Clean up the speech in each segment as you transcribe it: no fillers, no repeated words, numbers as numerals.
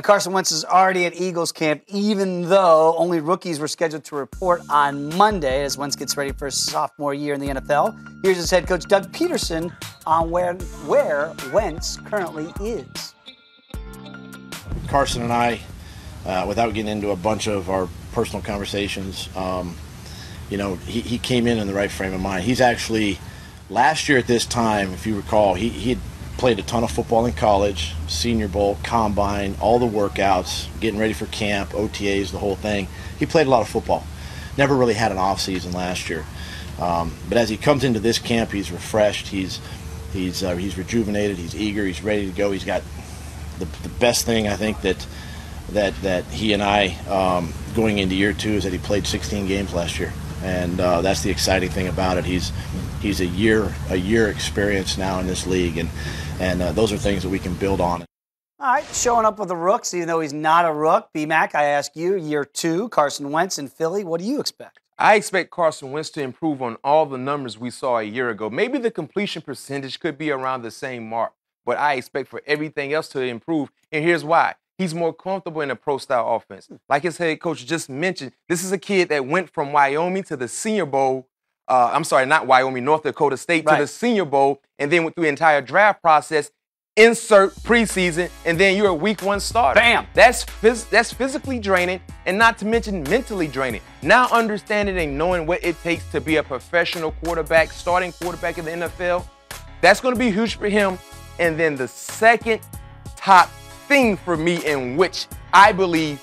Now, Carson Wentz is already at Eagles camp, even though only rookies were scheduled to report on Monday as Wentz gets ready for his sophomore year in the NFL. Here's his head coach, Doug Peterson, on where Wentz currently is. Carson and I, without getting into a bunch of our personal conversations, he came in the right frame of mind. He's actually, last year at this time, if you recall, he had played a ton of football in college, Senior Bowl, Combine, all the workouts, getting ready for camp, OTAs, the whole thing. He played a lot of football. Never really had an off season last year. But as he comes into this camp, he's refreshed, he's rejuvenated, he's eager, he's ready to go. He's got the best thing, I think, that he and I going into year two is that he played 16 games last year, and that's the exciting thing about it. He's a year experience now in this league, and those are things that we can build on. All right, showing up with the Rooks, even though he's not a Rook. B-Mac, I ask you, year two, Carson Wentz in Philly, what do you expect? I expect Carson Wentz to improve on all the numbers we saw a year ago. Maybe the completion percentage could be around the same mark, but I expect for everything else to improve, and here's why. He's more comfortable in a pro-style offense. Like his head coach just mentioned, this is a kid that went from Wyoming to the Senior Bowl. Not Wyoming, North Dakota State to the Senior Bowl, and then went through the entire draft process, insert preseason, and then you're a week one starter. Bam! That's physically draining, and not to mention mentally draining. Now understanding and knowing what it takes to be a professional quarterback, starting quarterback in the NFL, that's going to be huge for him. And then the second top thing for me in which I believe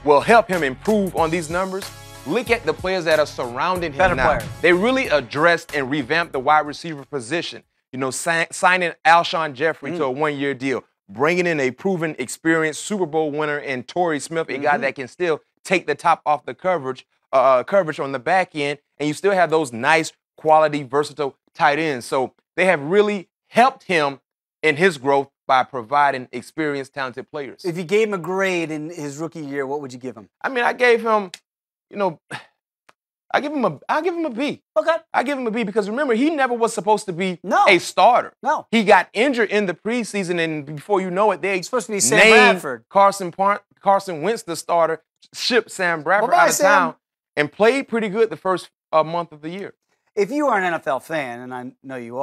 will help him improve on these numbers, look at the players that are surrounding him now. They really addressed and revamped the wide receiver position. Signing Alshon Jeffrey to a one-year deal, bringing in a proven, experienced Super Bowl winner in Torrey Smith, a guy that can still take the top off the coverage on the back end, and you still have those nice, quality, versatile tight ends. So they have really helped him in his growth by providing experienced, talented players. If you gave him a grade in his rookie year, what would you give him? I mean, I gave him, I give him a B. Okay. I give him a B because remember, he never was supposed to be a starter. No. He got injured in the preseason, and before you know it, they supposed to be Sam Bradford. Carson Wentz the starter, shipped Sam Bradford out of town, and played pretty good the first month of the year. If you are an NFL fan, and I know you are,